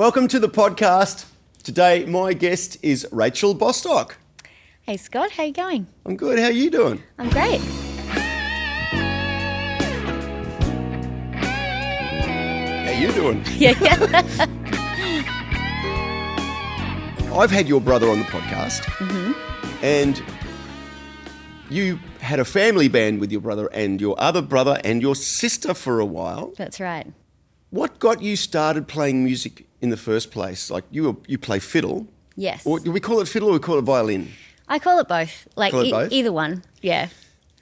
Welcome to the podcast. Today, my guest is Rachel Bostock. Hey Scott, how you going? I'm good. How are you doing? I'm great. How you doing? Yeah. I've had your brother on the podcast, and you had a family band with your brother and your other brother and your sister for a while. That's right. What got you started playing music in the first place? Like you play fiddle. Yes. Or do we call it fiddle or we call it violin? I call it both. Like Call it both? either one. Yeah.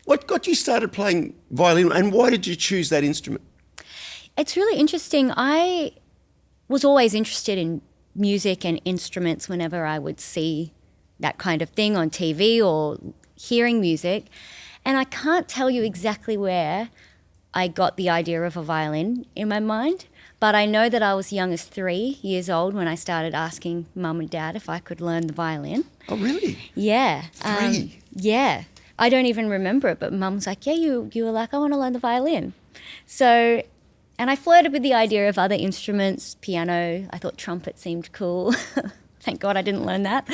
What got you started playing violin and why did you choose that instrument? It's really interesting. I was always interested in music and instruments whenever I would see that kind of thing on TV or hearing music. And I can't tell you exactly where I got the idea of a violin in my mind, but I know that I was young as 3 years old when I started asking Mum and Dad if I could learn the violin. Oh, really? Yeah. 3? Yeah. I don't even remember it, but Mum's like, yeah, you were like, I want to learn the violin. So, and I flirted with the idea of other instruments, piano. I thought trumpet seemed cool. Thank God I didn't learn that.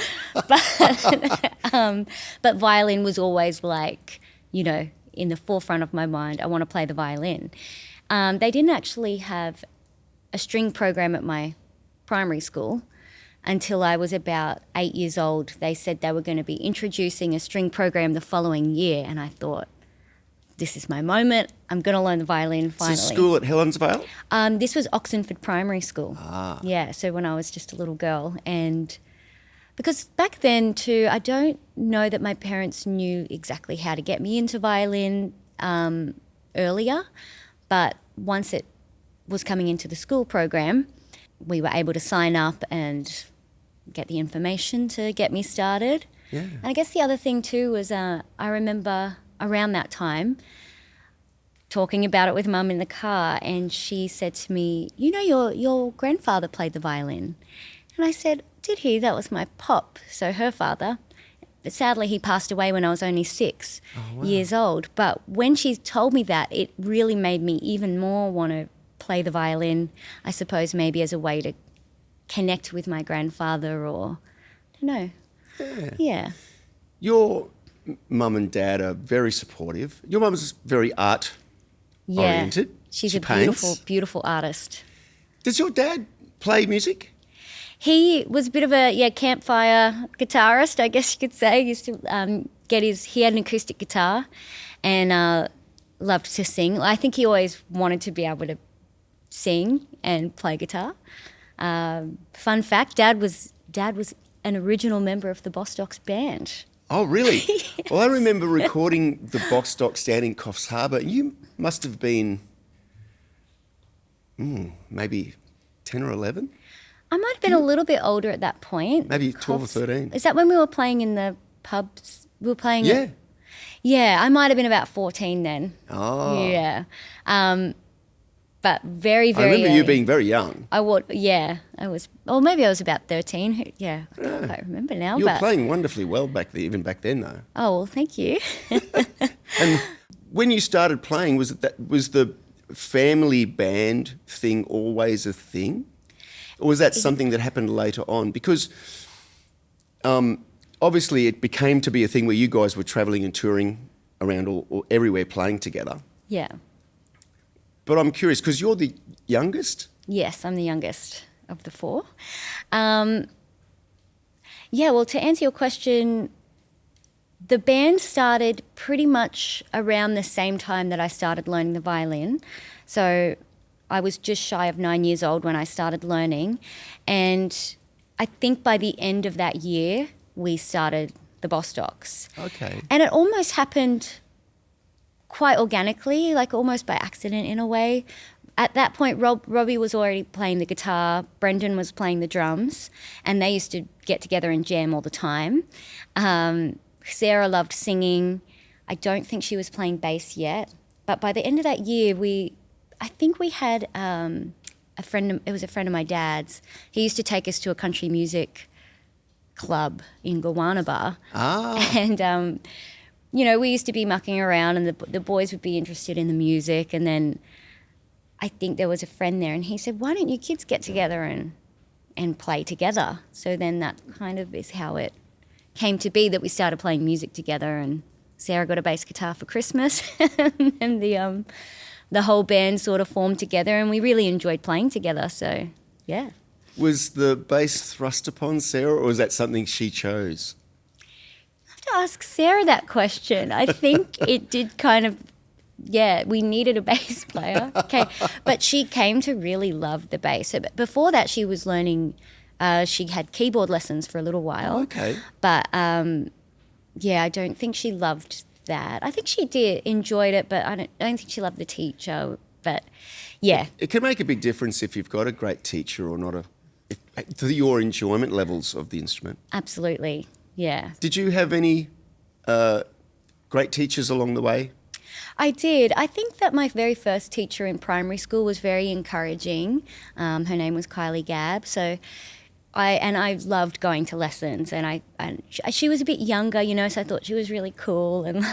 But violin was always like, you know, in the forefront of my mind. I want to play the violin. They didn't actually have a string program at my primary school until I was about 8 years old. They said they were going to be introducing a string program the following year, and I thought, this is my moment. I'm going to learn the violin finally. So school at Helensvale? This was Oxenford Primary School. Ah. Yeah, so when I was just a little girl. And because back then too, I don't know that my parents knew exactly how to get me into violin earlier, but once it was coming into the school program, we were able to sign up and get the information to get me started. Yeah. And I guess the other thing too was I remember around that time talking about it with Mum in the car, and she said to me, you know, your grandfather played the violin. And I said, did he? That was my pop, so her father. But sadly, he passed away when I was only 6 years old. But when she told me that, it really made me even more want to play the violin, I suppose maybe as a way to connect with my grandfather or, I don't know. Yeah. Your mum and dad are very supportive. Your mum's very art-oriented. Yeah. She's She a paints. beautiful artist. Does your dad play music? He was a bit of a campfire guitarist, I guess you could say. He used to he had an acoustic guitar and loved to sing. I think he always wanted to be able to sing and play guitar. Fun fact, Dad was an original member of the Bostocks band. Oh, really? Yes. Well, I remember recording the Bostocks down in Coffs Harbour. You must have been maybe 10 or 11? I might have been a little bit older at that point. Maybe 12 or 13. Is that when we were playing in the pubs? We were playing Yeah. Yeah, I might have been about 14 then. Oh. Yeah. But very, very I remember you early. being very young. I was, or maybe I was about 13. Yeah, I can't quite remember now. You were but, playing wonderfully well even back then, though. Oh, well, thank you. And when you started playing, was the family band thing always a thing? Or was that something that happened later on? Because obviously it became to be a thing where you guys were travelling and touring around or everywhere playing together. Yeah. But I'm curious, because you're the youngest? Yes, I'm the youngest of the 4. Well, to answer your question, the band started pretty much around the same time that I started learning the violin. So I was just shy of 9 years old when I started learning. And I think by the end of that year, we started the Bostocks. Okay. And it almost happened quite organically, like almost by accident in a way. At that point, Robbie was already playing the guitar, Brendan was playing the drums, and they used to get together and jam all the time. Sarah loved singing. I don't think she was playing bass yet. But by the end of that year, I think we had a friend of my dad's. He used to take us to a country music club in Gowanaba. Ah. And, we used to be mucking around and the boys would be interested in the music. And then I think there was a friend there and he said, why don't you kids get together and and play together. So then that kind of is how it came to be, that we started playing music together, and Sarah got a bass guitar for Christmas and the whole band sort of formed together, and we really enjoyed playing together. So, yeah. Was the bass thrust upon Sarah, or was that something she chose? I have to ask Sarah that question. I think it did kind of, yeah, we needed a bass player. Okay, but she came to really love the bass. So before that, she was learning, she had keyboard lessons for a little while. Okay. But, yeah, I don't think she loved that. I think she enjoyed it, but I don't think she loved the teacher. But, yeah. It can make a big difference if you've got a great teacher or not, to your enjoyment levels of the instrument. Absolutely, yeah. Did you have any great teachers along the way? I did. I think that my very first teacher in primary school was very encouraging. Her name was Kylie Gabb. So I loved going to lessons, and she was a bit younger, so I thought she was really cool, and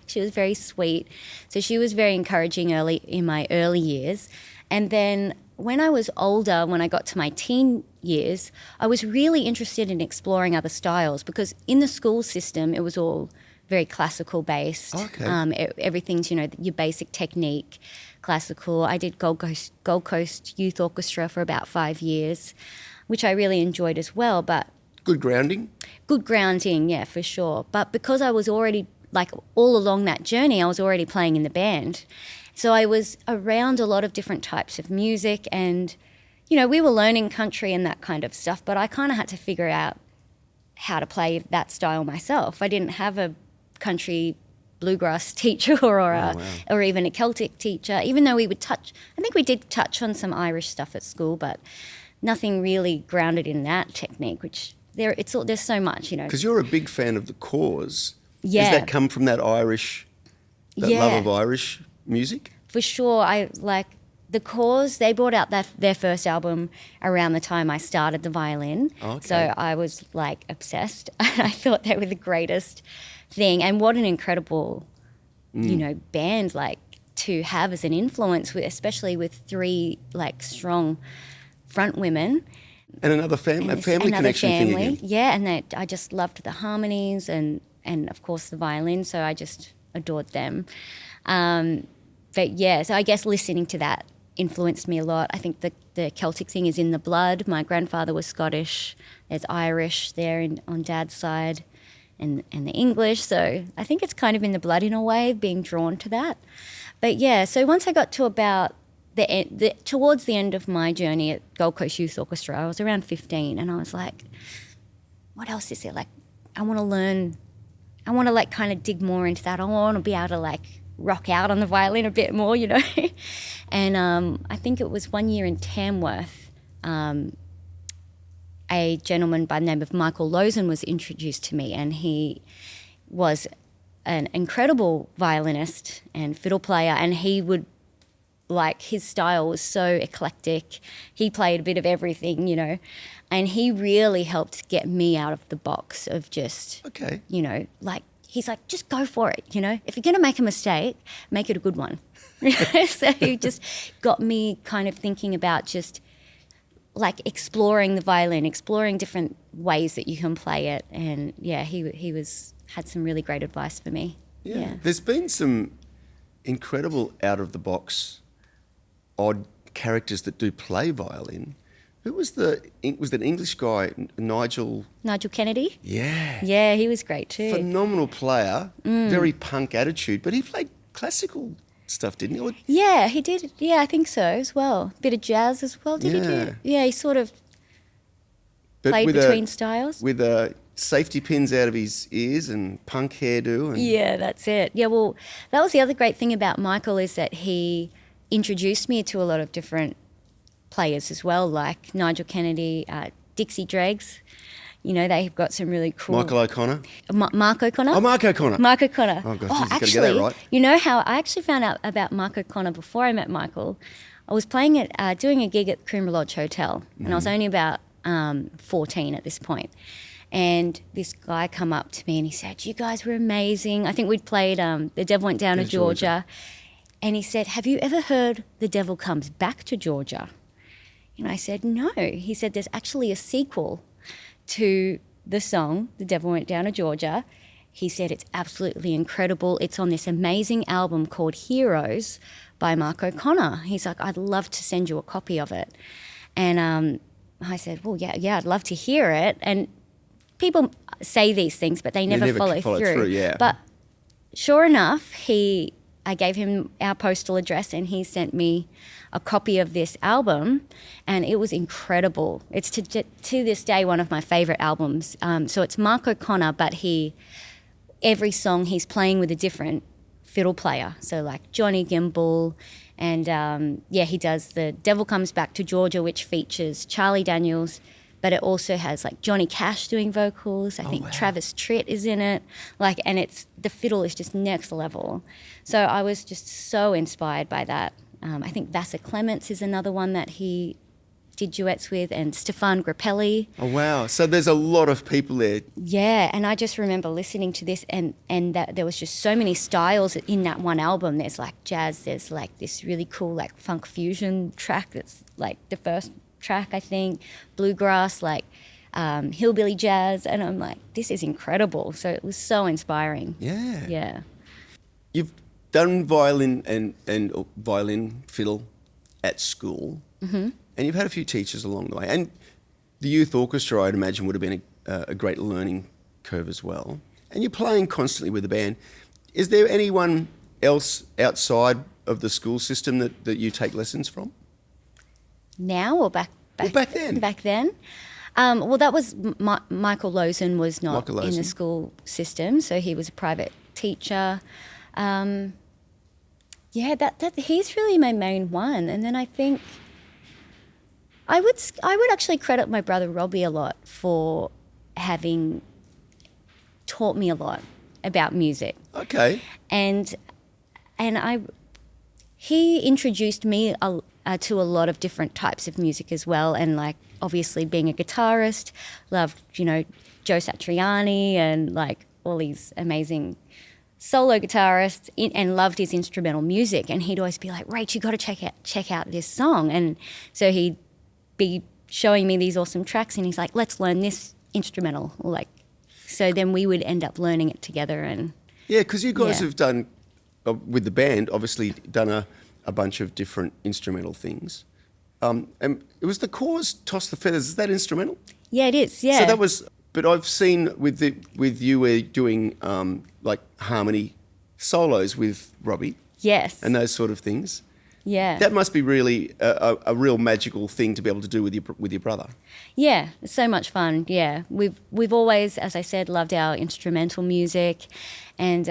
she was very sweet. So she was very encouraging in my early years. And then when I was older, when I got to my teen years, I was really interested in exploring other styles, because in the school system it was all very classical based. Okay. Everything's, your basic technique, classical. I did Gold Coast Youth Orchestra for about 5 years, which I really enjoyed as well. But good grounding? Good grounding, yeah, for sure. But because I was already, all along that journey, I was already playing in the band. So I was around a lot of different types of music, and, we were learning country and that kind of stuff, but I kind of had to figure out how to play that style myself. I didn't have a country bluegrass teacher or even a Celtic teacher, even though we did touch on some Irish stuff at school, but nothing really grounded in that technique, which there's so much, Because you're a big fan of the Corrs. Yeah. Does that come from that love of Irish music? For sure. I like the Corrs. They brought out their first album around the time I started the violin. Okay. So I was obsessed. I thought they were the greatest thing, and what an incredible, band to have as an influence, especially with 3 strong front women. And another family connection thing again. Yeah, and I just loved the harmonies and of course the violin, so I just adored them. But yeah, so I guess listening to that influenced me a lot. I think the Celtic thing is in the blood. My grandfather was Scottish. There's Irish there on Dad's side, and the English. So I think it's kind of in the blood in a way, being drawn to that. But yeah, so once I got to about towards the end of my journey at Gold Coast Youth Orchestra, I was around 15, and I was like, what else is there? I want to learn. I want to kind of dig more into that. I want to be able to rock out on the violin a bit more, And I think it was one year in Tamworth, a gentleman by the name of Michael Lozen was introduced to me, and he was an incredible violinist and fiddle player, and he would, his style was so eclectic. He played a bit of everything, and he really helped get me out of the box of just, okay, he's like, just go for it, If you're going to make a mistake, make it a good one. So he just got me kind of thinking about just exploring the violin, exploring different ways that you can play it. And yeah, he had some really great advice for me. Yeah. There's been some incredible out of the box odd characters that do play violin. Who was that English guy, Nigel? Nigel Kennedy? Yeah. Yeah, he was great too. Phenomenal player, very punk attitude, but he played classical stuff, didn't he? Yeah, he did. Yeah, I think so as well. Bit of jazz as well, did he do? Yeah, he sort of played between styles. With safety pins out of his ears and punk hairdo. Yeah, that's it. Yeah, well, that was the other great thing about Michael, is that he introduced me to a lot of different players as well, like Nigel Kennedy, Dixie Dregs. They've got some really cool... Michael O'Connor? Mark O'Connor? Oh, Mark O'Connor. Mark O'Connor. Oh, gosh, you've got to get that right. You know how I actually found out about Mark O'Connor before I met Michael? I was doing a gig at the Coomera Lodge Hotel, and I was only about 14 at this point. And this guy come up to me and he said, you guys were amazing. I think we'd played The Devil Went Down to Georgia. And he said, have you ever heard The Devil Comes Back to Georgia? And I said, no. He said, there's actually a sequel to the song, The Devil Went Down to Georgia. He said, it's absolutely incredible. It's on this amazing album called Heroes by Mark O'Connor. He's like, I'd love to send you a copy of it. And I said, well, yeah, I'd love to hear it. And people say these things, but they never follow through. Yeah. But sure enough, I gave him our postal address and he sent me a copy of this album, and it was incredible. It's to this day one of my favourite albums. So it's Mark O'Connor, but every song he's playing with a different fiddle player. So like Johnny Gimble, and he does The Devil Comes Back to Georgia, which features Charlie Daniels, but it also has like Johnny Cash doing vocals. I think Travis Tritt is in it. And the fiddle is just next level. So I was just so inspired by that. I think Vassar Clements is another one that he did duets with, and Stefan Grappelli. Oh, wow. So there's a lot of people there. Yeah, and I just remember listening to this and that there was just so many styles in that one album. There's like jazz, there's like this really cool like funk fusion track that's like the first track, I think, bluegrass, like hillbilly jazz, and I'm like, this is incredible. So it was so inspiring. Yeah. Yeah. You've done violin and violin, fiddle at school. Mm-hmm. And you've had a few teachers along the way. And the youth orchestra, I'd imagine, would have been a great learning curve as well. And you're playing constantly with the band. Is there anyone else outside of the school system that you take lessons from? Now or back then? Back then. Well, that was Michael Lozen was not in the school system, so he was a private teacher. He's really my main one. And then I think I would actually credit my brother Robbie a lot for having taught me a lot about music. Okay. And he introduced me to a lot of different types of music as well, and like obviously being a guitarist, loved Joe Satriani and like all these amazing solo guitarists, and loved his instrumental music. And he'd always be like, Rach, you got to check out this song. And so he'd be showing me these awesome tracks, and he's like, let's learn this instrumental. So then we would end up learning it together. And yeah, because you guys have done, with the band, obviously done a bunch of different instrumental things. And it was the Corrs Toss the Feathers. Is that instrumental? Yeah, it is, yeah. So that was, but I've seen with you doing like harmony solos with Robbie. Yes. And those sort of things. Yeah. That must be really a real magical thing to be able to do with your brother. Yeah, it's so much fun. Yeah, we've always, as I said, loved our instrumental music, and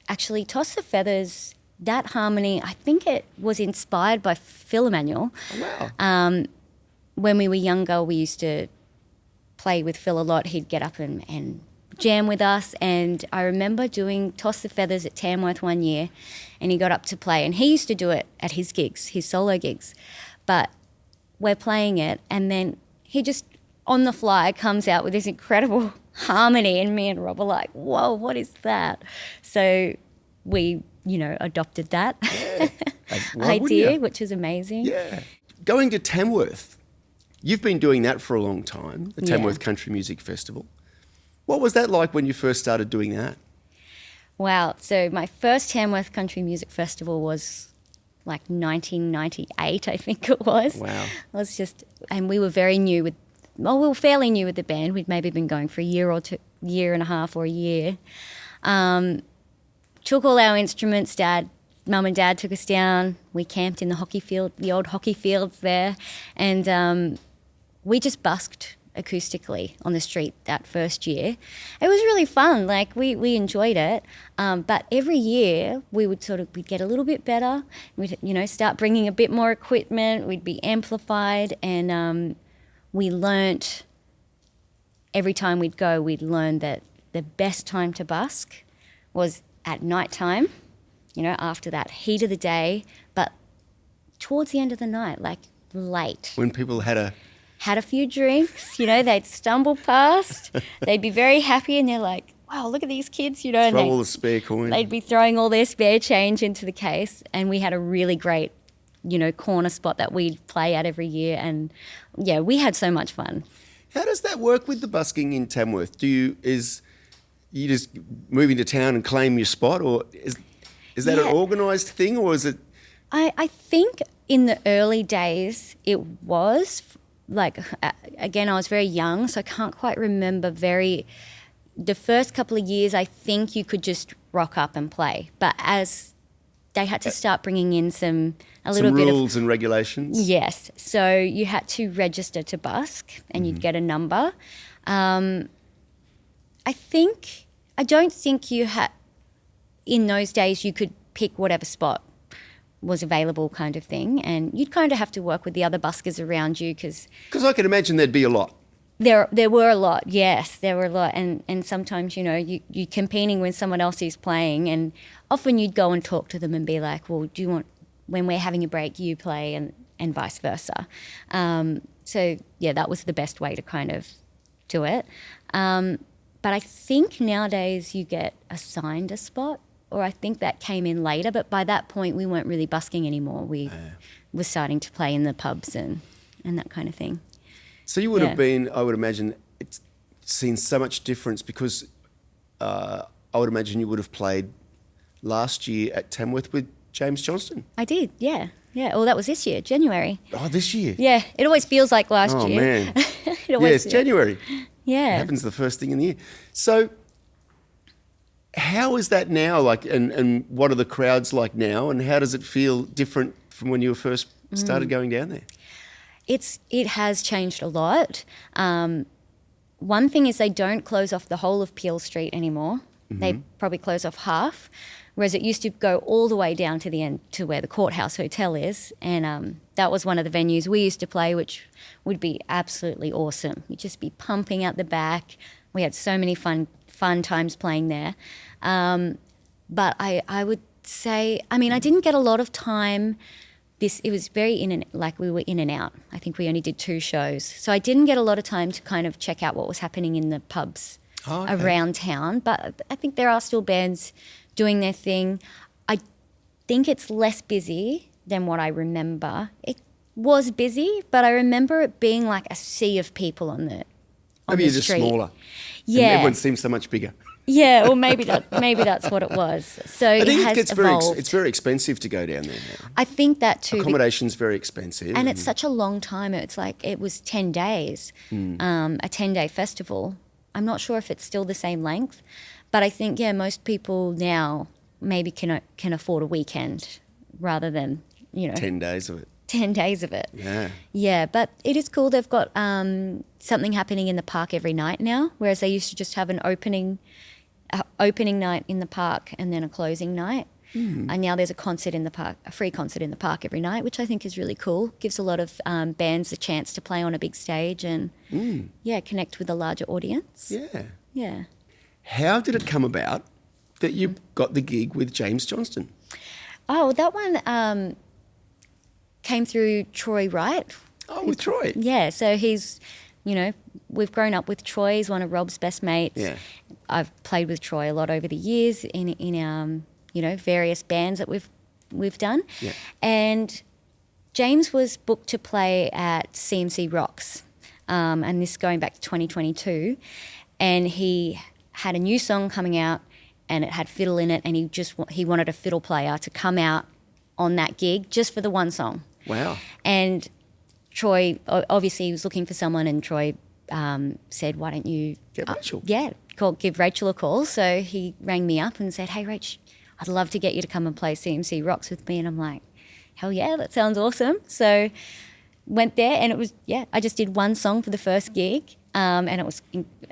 actually, Toss the Feathers, that harmony, I think it was inspired by Phil Emanuel. Oh, wow. When we were younger, we used to play with Phil a lot. He'd get up and jam with us, and I remember doing Toss the Feathers at Tamworth one year, and he got up to play, and he used to do it at his gigs, his solo gigs, but we're playing it, and then he just on the fly comes out with this incredible harmony, and me and Rob are like, whoa, what is that? So we adopted that idea, which is amazing. Yeah. Going to Tamworth, you've been doing that for a long time, the Tamworth Country Music Festival. What was that like when you first started doing that? Wow. So my first Tamworth Country Music Festival was like 1998, I think it was. Wow. It was and we were fairly new with the band. We'd maybe been going for a year or two, year and a half or a year. Took all our instruments. Mum and Dad took us down. We camped in the old hockey fields there, and we just busked acoustically on the street that first year. It was really fun. Like we enjoyed it. But every year we'd get a little bit better. We'd start bringing a bit more equipment. We'd be amplified, and we learnt every time we'd learn that the best time to busk was at night time, after that heat of the day, but towards the end of the night, like late. When people had a few drinks, they'd stumble past, they'd be very happy, and they're like, wow, look at these kids, throw and all the spare coin. They'd be throwing all their spare change into the case, and we had a really great corner spot that we'd play at every year. And yeah, we had so much fun. How does that work with the busking in Tamworth? You just move into town and claim your spot, or is that an organised thing, or is it? I think in the early days it was like, again, I was very young, so I can't quite remember the first couple of years. I think you could just rock up and play, but as they had to start bringing in some rules and regulations. Yes, so you had to register to busk, and you'd get a number. I don't think you had, in those days, you could pick whatever spot was available, kind of thing, and you'd kind of have to work with the other buskers around you because I can imagine there'd be a lot. There were a lot, yes, there were a lot, and sometimes you're competing with someone else who's playing, and often you'd go and talk to them and be like, well, do you want, when we're having a break, you play, and vice versa. So yeah, that was the best way to kind of do it. But I think nowadays you get assigned a spot, or I think that came in later, but by that point we weren't really busking anymore. We were starting to play in the pubs and that kind of thing. So you would have been, I would imagine, it's seen so much difference because I would imagine you would have played last year at Tamworth with James Johnston. I did, yeah. Yeah, well, that was this year, January. Oh, this year? Yeah, it always feels like last year. Oh, man. It's January. Yeah. It happens the first thing in the year. So how is that now, like, and what are the crowds like now, and how does it feel different from when you first started going down there? It has changed a lot. One thing is they don't close off the whole of Peel Street anymore. Mm-hmm. They probably close off half, whereas it used to go all the way down to the end to where the Courthouse Hotel is. And that was one of the venues we used to play, which would be absolutely awesome. You'd just be pumping out the back. We had so many fun times playing there. But I would say, I mean, I didn't get a lot of time. It was very we were in and out. I think we only did 2 shows. So I didn't get a lot of time to kind of check out what was happening in the pubs around town. But I think there are still bands doing their thing. I think it's less busy than what I remember. It was busy, but I remember it being like a sea of people on the Maybe you're just smaller. Yeah. And everyone seems so much bigger. Yeah, or maybe that's what it was. So I think it has evolved. It's very expensive to go down there now. I think that too. Accommodation's very expensive. And it's such a long time. It's like it was 10 days, a 10-day festival. I'm not sure if it's still the same length, but I think, most people now maybe can afford a weekend rather than, 10 days of it. 10 days of it. Yeah. Yeah, but it is cool. They've got something happening in the park every night now, whereas they used to just have an opening night in the park and then a closing night. And now there's a concert in the park, a free concert in the park every night, which I think is really cool. Gives a lot of bands a chance to play on a big stage and, connect with a larger audience. Yeah. Yeah. How did it come about that you got the gig with James Johnston? Oh, that one came through Troy Wright. Oh, with Troy? Yeah, so he's, we've grown up with Troy. He's one of Rob's best mates. Yeah. I've played with Troy a lot over the years in various bands that we've done. Yeah. And James was booked to play at CMC Rocks, and this going back to 2022. And he had a new song coming out, and it had fiddle in it, and he wanted a fiddle player to come out on that gig just for the one song. Wow. And Troy, obviously, he was looking for someone, and Troy said, why don't you... Get Rachel. Give Rachel a call. So he rang me up and said, hey, Rach, I'd love to get you to come and play CMC Rocks with me. And I'm like, hell yeah, that sounds awesome. So went there, and it was, I just did one song for the first gig, and it was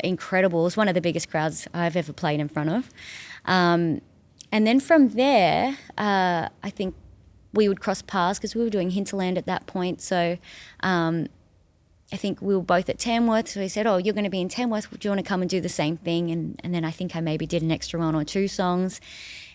incredible. It was one of the biggest crowds I've ever played in front of. And then from there, I think we would cross paths because we were doing Hinterland at that point. So I think we were both at Tamworth. So he said, oh, you're going to be in Tamworth. Do you want to come and do the same thing? And then I think I maybe did an extra 1 or 2 songs.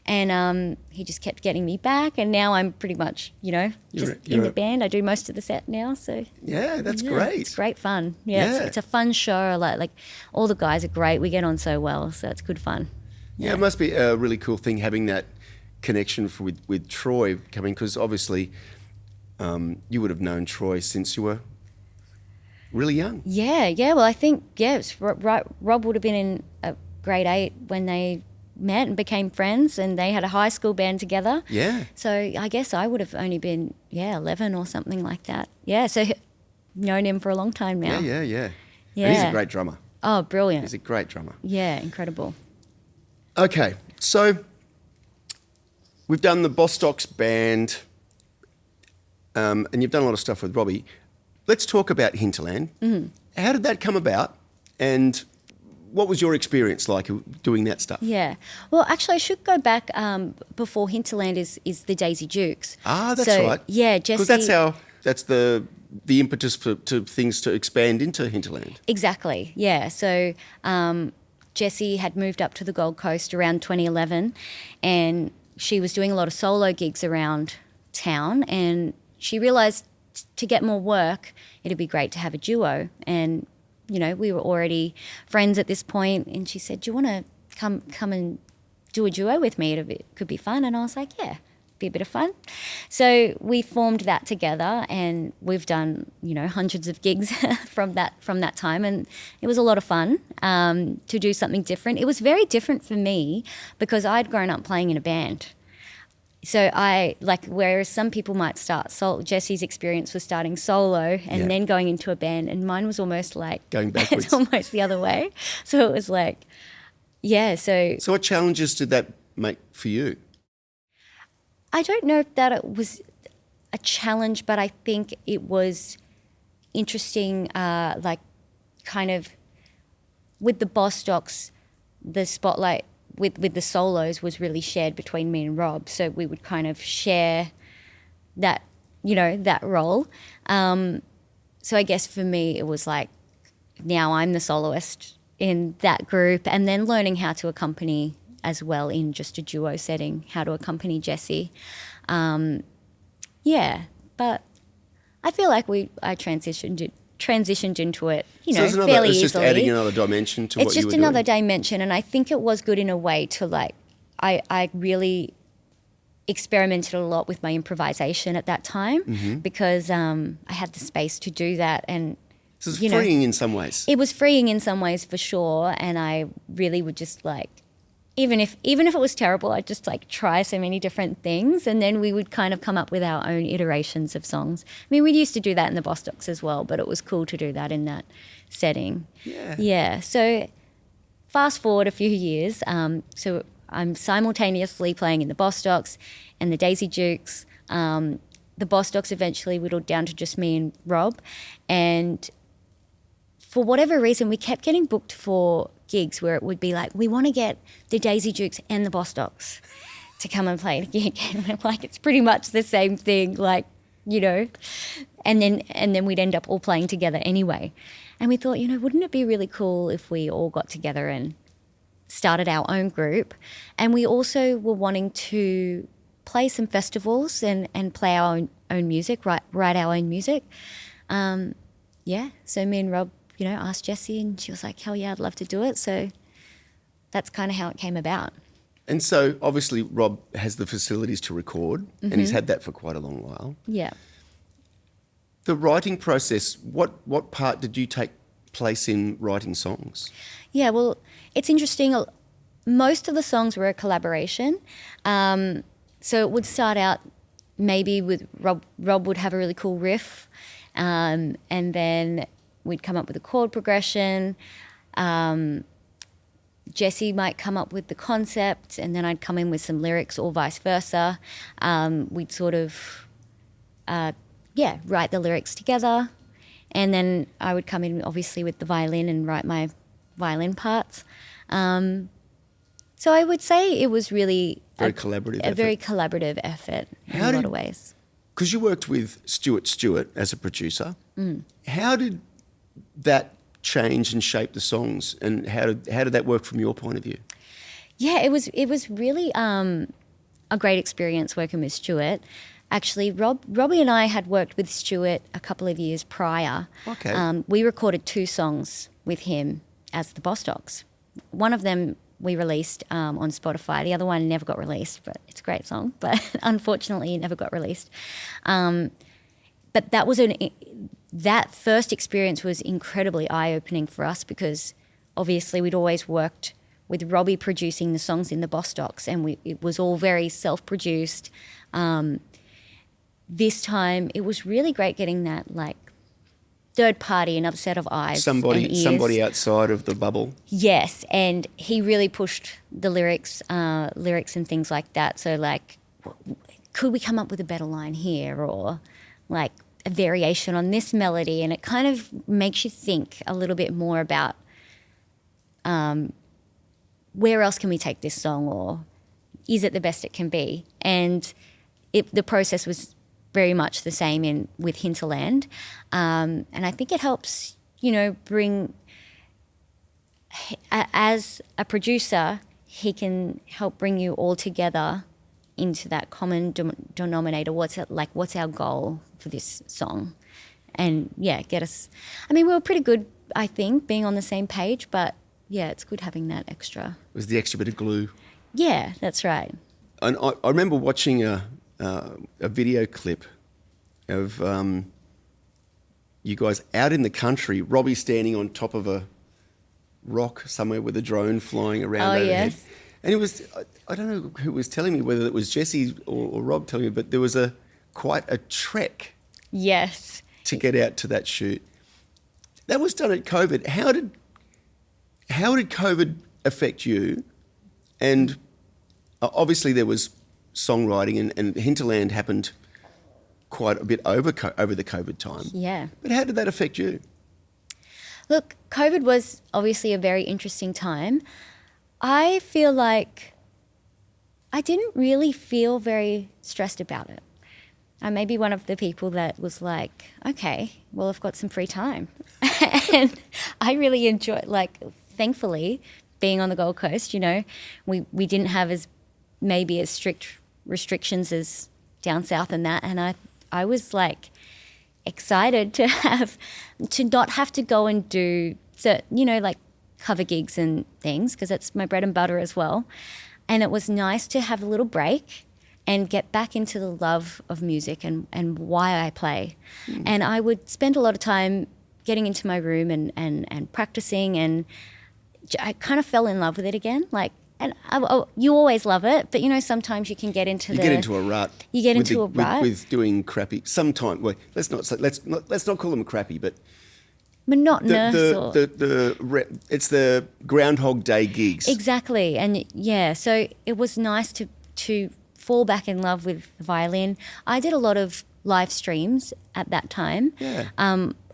And he just kept getting me back. And now I'm pretty much, just in the band. I do most of the set now. So yeah, that's great. It's great fun. Yeah. It's a fun show. Like all the guys are great. We get on so well. So it's good fun. Yeah, it must be a really cool thing having that connection with Troy coming, because obviously you would have known Troy since you were really young. Yeah. Well, I think, it's right. Rob would have been in grade 8 when they met and became friends, and they had a high school band together. Yeah. So I guess I would have only been, 11 or something like that. Yeah, so known him for a long time now. Yeah. And he's a great drummer. Oh, brilliant. He's a great drummer. Yeah, incredible. Okay, so we've done the Bostocks band, and you've done a lot of stuff with Robbie. Let's talk about Hinterland. Mm-hmm. How did that come about, and what was your experience like doing that stuff? Yeah. Well, actually, I should go back before Hinterland is the Daisy Jukes. Ah, that's so, right. Yeah, Jesse. Because that's the impetus to things to expand into Hinterland. Exactly, yeah. So Jessie had moved up to the Gold Coast around 2011, and she was doing a lot of solo gigs around town, and she realised to get more work, it'd be great to have a duo. And we were already friends at this point, and she said, "Do you want to come and do a duo with me? It could be fun." And I was like, "Yeah, be a bit of fun." So we formed that together, and we've done hundreds of gigs from that time, and it was a lot of fun to do something different. It was very different for me because I'd grown up playing in a band. So whereas some people might start Jesse's experience was starting solo and then going into a band, and mine was almost like going backwards. It's almost the other way. So it was like, So what challenges did that make for you? I don't know if that it was a challenge, but I think it was interesting. Kind of with the Bosstocks, the spotlight with the solos was really shared between me and Rob. So we would kind of share that, that role. So I guess for me, it was like, now I'm the soloist in that group, and then learning how to accompany as well in just a duo setting, how to accompany Jessie. But I feel like I transitioned into it, fairly easily. It's just adding another dimension to what you were doing. It's just another dimension, and I think it was good in a way to I really experimented a lot with my improvisation at that time because I had the space to do that. And so it's freeing in some ways. It was freeing in some ways for sure, and I really would just even if it was terrible, I'd just try so many different things, and then we would kind of come up with our own iterations of songs. I mean, we used to do that in the Bostocks as well, but it was cool to do that in that setting. Yeah. So fast forward a few years, so I'm simultaneously playing in the Bostocks and the Daisy Jukes. The Bostocks eventually whittled down to just me and Rob, and for whatever reason, we kept getting booked for gigs where it would be like, we want to get the Daisy Jukes and the Bostocks to come and play a gig. And we're like, it's pretty much the same thing, and then we'd end up all playing together anyway. And we thought, wouldn't it be really cool if we all got together and started our own group? And we also were wanting to play some festivals and play our own music, write our own music. So me and Rob asked Jessie, and she was like, hell yeah, I'd love to do it. So that's kind of how it came about. And so obviously Rob has the facilities to record, and he's had that for quite a long while. Yeah. The writing process, what part did you take place in writing songs? Yeah, well, it's interesting. Most of the songs were a collaboration. So it would start out maybe with Rob would have a really cool riff, and then we'd come up with a chord progression. Jessie might come up with the concept, and then I'd come in with some lyrics, or vice versa. We'd sort of, write the lyrics together, and then I would come in obviously with the violin and write my violin parts. So I would say it was really very collaborative effort in a lot of ways. Because you worked with Stuart Stuart as a producer. How did that change and shape the songs, and how did that work from your point of view? Yeah, it was really a great experience working with Stuart. Actually, Robbie and I had worked with Stuart a couple of years prior. Okay. We recorded 2 songs with him as the Bostocks. One of them we released on Spotify. The other one never got released, but it's a great song. But unfortunately, it never got released. but that first experience was incredibly eye-opening for us, because obviously we'd always worked with Robbie producing the songs in the Bostocks, and it was all very self-produced. This time it was really great getting that like third party, another set of eyes, somebody outside of the bubble. Yes, and he really pushed the lyrics and things like that. So like, could we come up with a better line here, or like a variation on this melody? And it kind of makes you think a little bit more about where else can we take this song, or is it the best it can be? And the process was very much the same with Hinterland. And I think it helps, bring, as a producer, he can help bring you all together into that common denominator. What's our goal for this song? And yeah, get us, we were pretty good, I think, being on the same page, but yeah, it's good having that extra. It was the extra bit of glue. Yeah, that's right. And I remember watching a video clip of you guys out in the country, Robbie standing on top of a rock somewhere with a drone flying around overhead. Yes. And it was, I don't know who was telling me, whether it was Jesse or Rob telling me, but there was quite a trek. Yes. To get out to that shoot. That was done at COVID. How did COVID affect you? And obviously there was songwriting, and Hinterland happened quite a bit over the COVID time. Yeah. But how did that affect you? Look, COVID was obviously a very interesting time. I feel like I didn't really feel very stressed about it. I may be one of the people that was like, okay, well, I've got some free time. And I really enjoyed, thankfully, being on the Gold Coast, we didn't have as strict restrictions as down south and that. And I was excited to not have to go and do, cover gigs and things, because that's my bread and butter as well. And it was nice to have a little break and get back into the love of music and why I play. Mm. And I would spend a lot of time getting into my room and practicing, and I kind of fell in love with it again. You always love it, but sometimes you can get into get into a rut. You get into a rut with doing crappy. Sometimes, well, let's not call them crappy, but monotonous. It's the Groundhog Day gigs. Exactly, and yeah, so it was nice to fall back in love with the violin. I did a lot of live streams at that time. Yeah.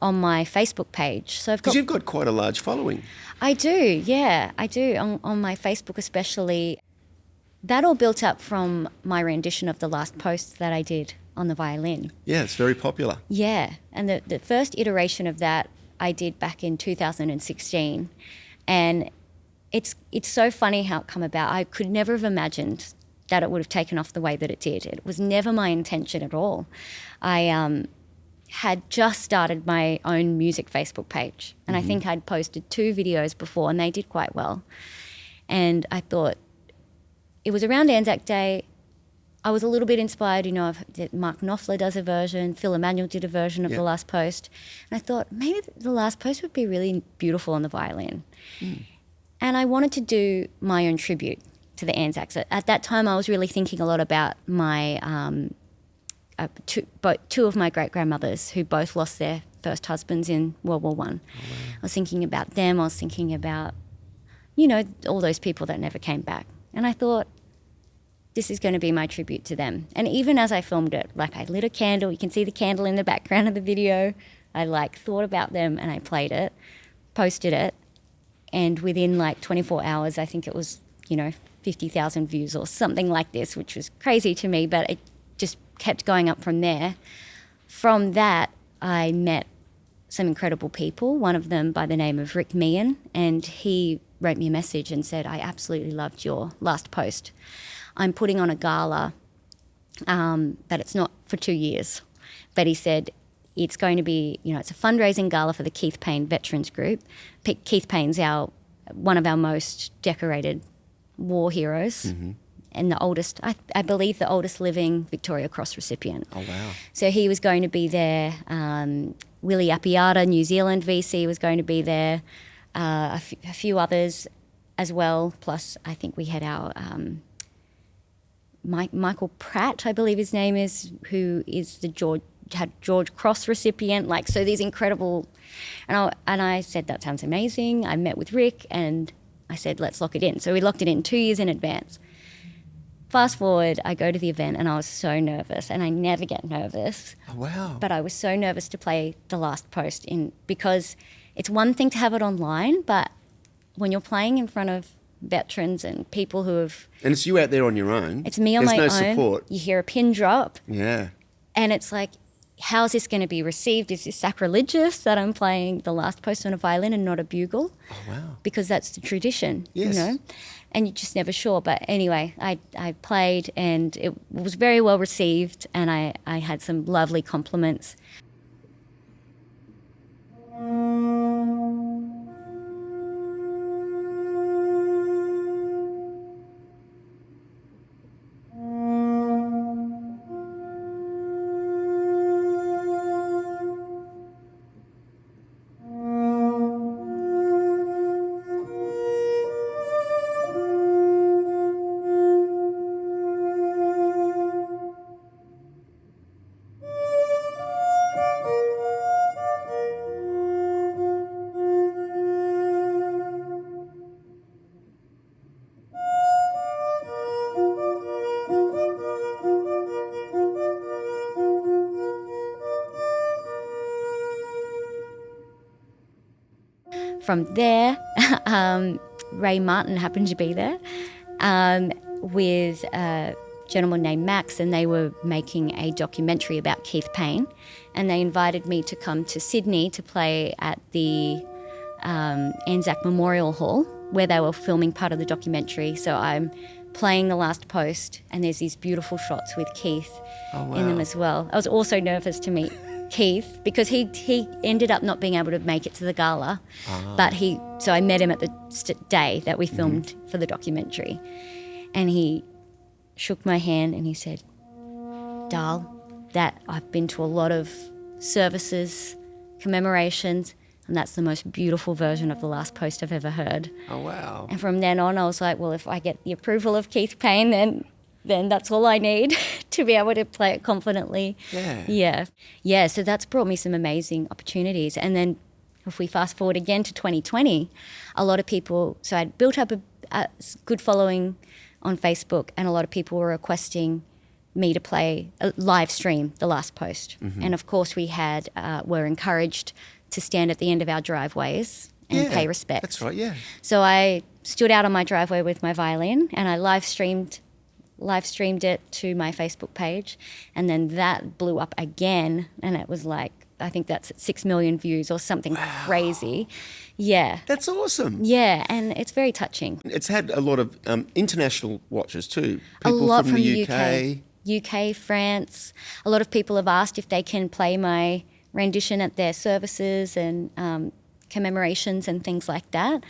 On my Facebook page. So because you've got quite a large following. I do, yeah, I do. On my Facebook especially. That all built up from my rendition of the last post that I did on the violin. Yeah, it's very popular. Yeah, and the first iteration of that I did back in 2016. And it's so funny how it come about. I could never have imagined that it would have taken off the way that it did. It was never my intention at all. I had just started my own music Facebook page, and I think I'd posted 2 videos before, and they did quite well. And I thought, it was around Anzac Day. I was a little bit inspired, Mark Knopfler does a version, Phil Emanuel did a version of The Last Post. And I thought, maybe The Last Post would be really beautiful on the violin. Mm. And I wanted to do my own tribute to the Anzacs. At that time, I was really thinking a lot about my two of my great-grandmothers who both lost their first husbands in World War I. Oh, wow. I was thinking about them. I was thinking about, all those people that never came back. And I thought, this is going to be my tribute to them. And even as I filmed it, I lit a candle. You can see the candle in the background of the video. I thought about them, and I played it, posted it. And within 24 hours, I think it was, 50,000 views or something like this, which was crazy to me, but it just kept going up from there. From that, I met some incredible people, one of them by the name of Rick Meehan, and he wrote me a message and said, I absolutely loved your last post. I'm putting on a gala, but it's not for 2 years. But he said, it's going to be, it's a fundraising gala for the Keith Payne Veterans Group. Keith Payne's one of our most decorated war heroes. Mm-hmm. and the oldest, I believe the oldest living Victoria Cross recipient. Oh, wow. So he was going to be there. Willie Appiata, New Zealand VC, was going to be there. A few others as well. Plus, I think we had our Michael Pratt, I believe his name is, who is the George Cross recipient. Like, so these incredible, and I said, that sounds amazing. I met with Rick and I said, let's lock it in. So we locked it in 2 years in advance. Fast forward, I go to the event and I was so nervous, and I never get nervous. Oh, wow. But I was so nervous to play the last post because it's one thing to have it online, but when you're playing in front of veterans and people who have... And it's you out there on your own. It's me on my own. There's no support. You hear a pin drop. Yeah. And it's like, how's this going to be received? Is this sacrilegious that I'm playing the last post on a violin and not a bugle? Oh, wow. Because that's the tradition, Yes. you know? And you're just never sure. But anyway, I played and it was very well received, and I had some lovely compliments. From there, Ray Martin happened to be there with a gentleman named Max, and they were making a documentary about Keith Payne, and they invited me to come to Sydney to play at the Anzac Memorial Hall, where they were filming part of the documentary. So I'm playing the last post, and there's these beautiful shots with Keith in them as well. I was also nervous to meet Keith because he ended up not being able to make it to the gala, but so I met him at the day that we filmed for the documentary, and he shook my hand and he said, "Darl, that I've been to a lot of services, commemorations, and that's the most beautiful version of the last post I've ever heard." Oh, wow. And from then on, I was like, well, if I get the approval of Keith Payne, then that's all I need to be able to play it confidently. Yeah, so that's brought me some amazing opportunities. And then if we fast forward again to 2020, a lot of people, so I'd built up a good following on Facebook, and a lot of people were requesting me to play a live stream the last post. And of course we were encouraged to stand at the end of our driveways and pay respect. That's right, yeah. So I stood out on my driveway with my violin and I live streamed it to my Facebook page, and then that blew up again, and it was like, I think that's at 6 million views or something crazy. Yeah. That's awesome. Yeah, and it's very touching. It's had a lot of international watchers too. A lot from the UK, France. A lot of people have asked if they can play my rendition at their services and commemorations and things like that.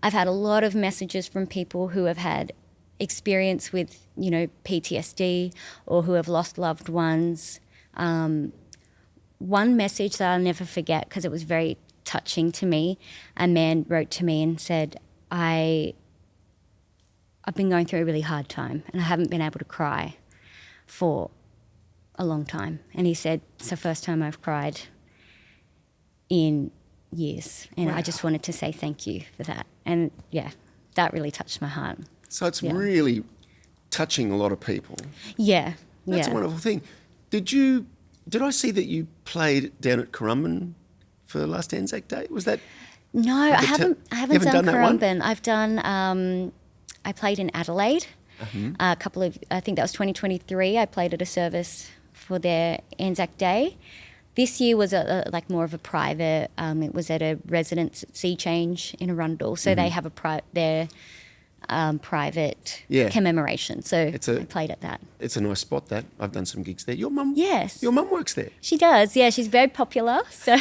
I've had a lot of messages from people who have had experience with, PTSD or who have lost loved ones. One message that I'll never forget, because it was very touching to me, a man wrote to me and said, I've been going through a really hard time and I haven't been able to cry for a long time. And he said, it's the first time I've cried in years. And I just wanted to say thank you for that. And yeah, that really touched my heart. So it's really touching a lot of people. Yeah. That's a wonderful thing. Did I see that you played down at Currumbin for the last Anzac Day? Was that? No, I haven't done Currumbin. I've done, I played in Adelaide a couple of, I think that was 2023. I played at a service for their Anzac Day. This year was more of a private, it was at a residence at Sea Change in Arundel. So they have their private commemoration. So I played at that. It's a nice spot, that. I've done some gigs there. Your mum? Yes. Your mum works there? She does, yeah. She's very popular. So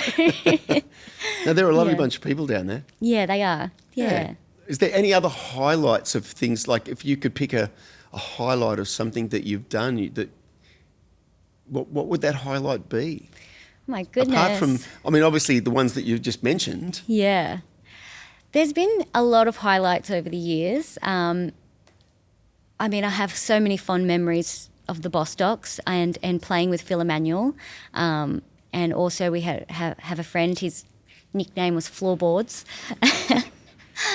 Now, they're a lovely bunch of people down there. Yeah, they are. Yeah. Is there any other highlights of things, like if you could pick a a highlight of something that you've done, what would that highlight be? My goodness. Apart from, I mean, obviously the ones that you've just mentioned. Yeah. There's been a lot of highlights over the years. I have so many fond memories of the Bostocks and playing with Phil Emanuel. And also we have a friend, his nickname was Floorboards,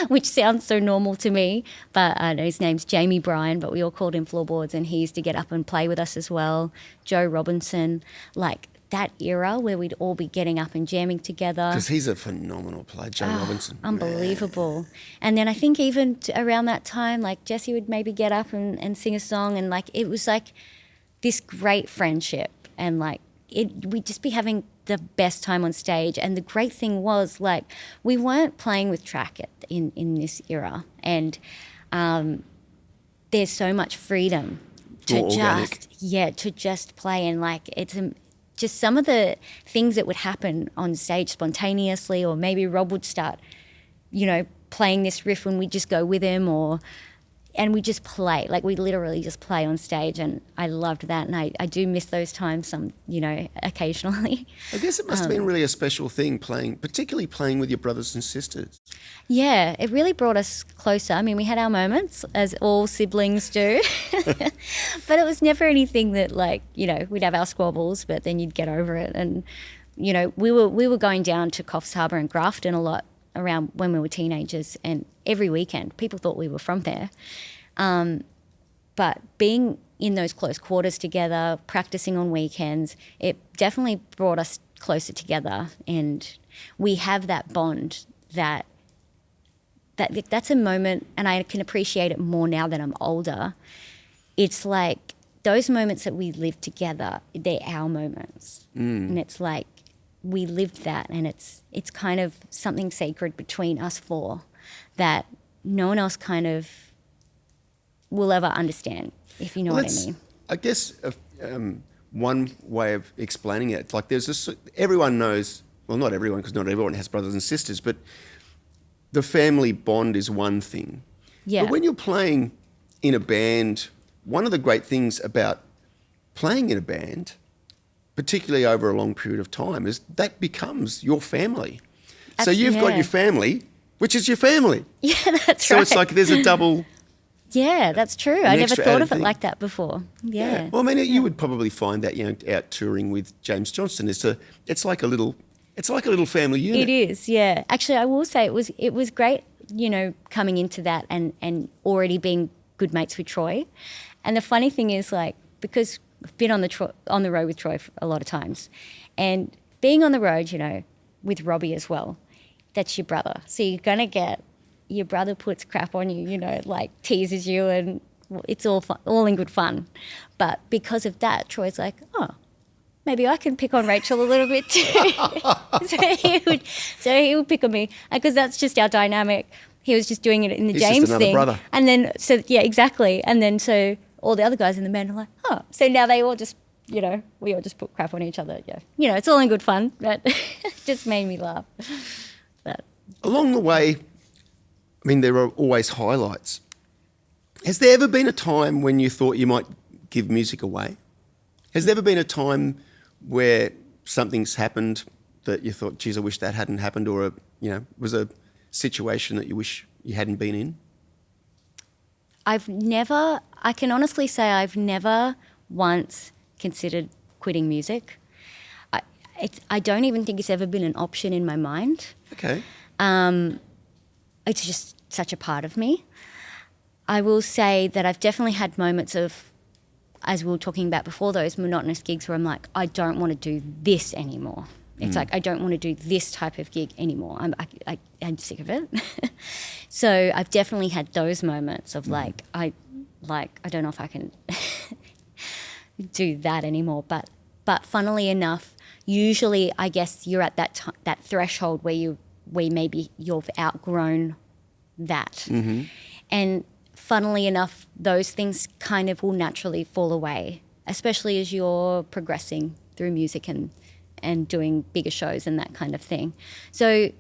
which sounds so normal to me, but his name's Jamie Bryan, but we all called him Floorboards, and he used to get up and play with us as well. Joe Robinson, like that era where we'd all be getting up and jamming together. Because he's a phenomenal player, Joe Robinson. Unbelievable. Man. And then I think even around that time, like Jesse would maybe get up and sing a song, and like it was like this great friendship, and like we'd just be having the best time on stage. And the great thing was, like, we weren't playing with track in this era, and there's so much freedom to just play, and like it's just some of the things that would happen on stage spontaneously, or maybe Rob would start, playing this riff when we just go with him, and we just play, like we literally just play on stage, and I loved that, and I do miss those times occasionally. I guess it must have been really a special thing particularly playing with your brothers and sisters. Yeah, it really brought us closer. I mean, we had our moments, as all siblings do, but it was never anything that we'd have our squabbles, but then you'd get over it. And, we were going down to Coffs Harbour and Grafton a lot around when we were teenagers, and every weekend people thought we were from there. But being in those close quarters together, practicing on weekends, it definitely brought us closer together, and we have that bond that's a moment, and I can appreciate it more now that I'm older. It's like those moments that we live together, they're our moments. And it's like we lived that, and it's kind of something sacred between us four that no one else kind of will ever understand, if you know what I mean. I guess one way of explaining it, like everyone knows, well, not everyone, because not everyone has brothers and sisters, but the family bond is one thing. Yeah. But when you're playing in a band, one of the great things about playing in a band, particularly over a long period of time, is that becomes your family. So you've got your family, which is your family. Yeah, that's right. So it's like there's a double... Yeah, that's true. I never thought of it like that before. Yeah. Well, I mean, you would probably find that, out touring with James Johnston, it's like a little family unit. It is, yeah. Actually, I will say it was great, coming into that and already being good mates with Troy. And the funny thing is, like, because I've been on the road with Troy a lot of times, and being on the road, with Robbie as well, that's your brother. So you're gonna get your brother puts crap on you, like teases you, and it's all fun, all in good fun. But because of that, Troy's like, oh, maybe I can pick on Rachel a little bit too. so he would pick on me, because that's just our dynamic. He was just doing it in the James just thing. Brother. And then, exactly. And then so all the other guys in the band are like, oh, so now they all just, we all just put crap on each other. Yeah. It's all in good fun, but it just made me laugh. But along the way, I mean, there are always highlights. Has there ever been a time when you thought you might give music away? Has there ever been a time where something's happened that you thought, geez, I wish that hadn't happened, or was a situation that you wish you hadn't been in? I can honestly say I've never once considered quitting music. I don't even think it's ever been an option in my mind. Okay. It's just such a part of me. I will say that I've definitely had moments of, as we were talking about before, those monotonous gigs where I'm like, I don't want to do this anymore. It's like, I don't want to do this type of gig anymore. I'm sick of it. So I've definitely had those moments of I don't know if I can do that anymore. But funnily enough, usually I guess you're at that threshold where maybe you've outgrown that. Mm-hmm. And funnily enough, those things kind of will naturally fall away, especially as you're progressing through music and doing bigger shows and that kind of thing. So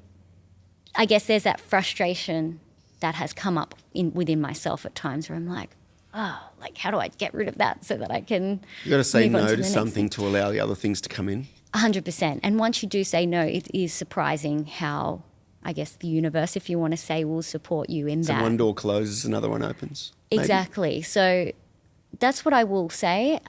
I guess there's that frustration that has come up within myself at times where I'm like, like how do I get rid of that so that I can You got to say move on no the to next something thing. to allow the other things to come in. 100%. And once you do say no, it is surprising how, I guess, the universe, if you want to say, will support you in So that. one door closes, another one opens. Maybe. Exactly. So that's what I will say.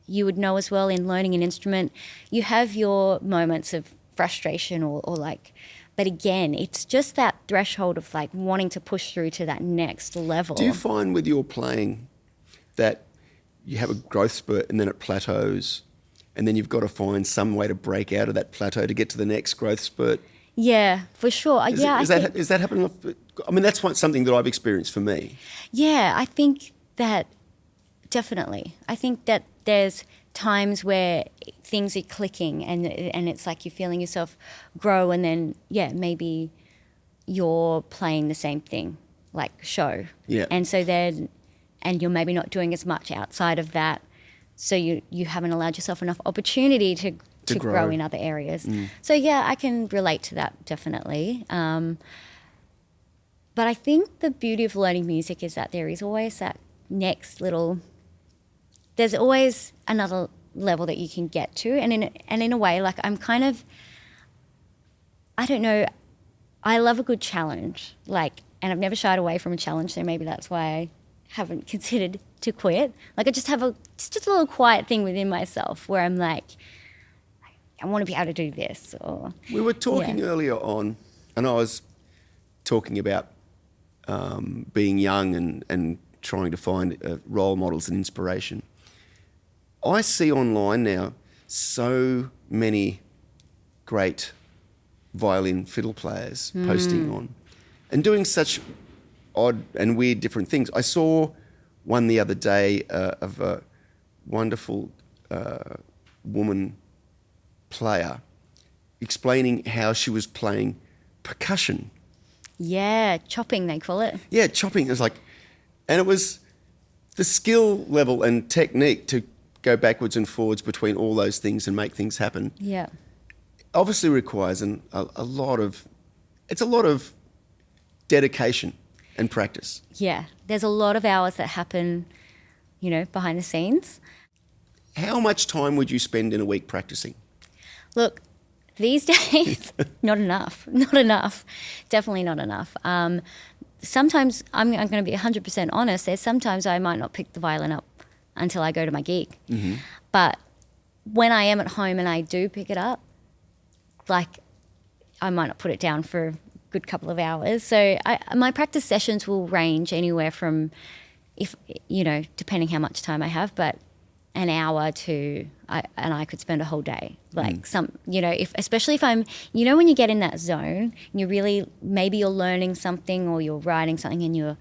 You would know as well in learning an instrument, you have your moments of frustration or like, but again, it's just that threshold of like wanting to push through to that next level. Do you find with your playing that you have a growth spurt and then it plateaus, and then you've got to find some way to break out of that plateau to get to the next growth spurt? Yeah, for sure. Is that happening? I mean, that's something that I've experienced for me. Yeah, I think that definitely. I think that there's times where things are clicking and it's like you're feeling yourself grow, and then maybe you're playing the same thing, like show. Yeah. And so then, and you're maybe not doing as much outside of that, so you haven't allowed yourself enough opportunity to grow in other areas. So yeah, I can relate to that definitely. But I think the beauty of learning music is that there is always that next little. There's always another level that you can get to, and in a way, like I'm kind of, I don't know, I love a good challenge, like, and I've never shied away from a challenge, so maybe that's why I haven't considered to quit. Like I just have just a little quiet thing within myself where I'm like, I want to be able to do this. Or We were talking earlier on, and I was talking about being young and trying to find role models and inspiration. I see online now so many great violin fiddle players posting on and doing such odd and weird different things. I saw one the other day of a wonderful woman player explaining how she was playing percussion. yeah, chopping they call it. Yeah, chopping. It was like, and it was the skill level and technique to go backwards and forwards between all those things and make things happen. Yeah. Obviously requires a lot of dedication and practice. Yeah, there's a lot of hours that happen, behind the scenes. How much time would you spend in a week practicing? Look, these days, not enough. Definitely not enough. Sometimes, I'm going to be 100% honest, there's sometimes I might not pick the violin up until I go to my gig. Mm-hmm. But when I am at home and I do pick it up, like, I might not put it down for a good couple of hours. So my practice sessions will range anywhere from, depending how much time I have, but an hour to, and I could spend a whole day. Like especially if I'm, when you get in that zone, you're really, maybe you're learning something or you're writing something and you're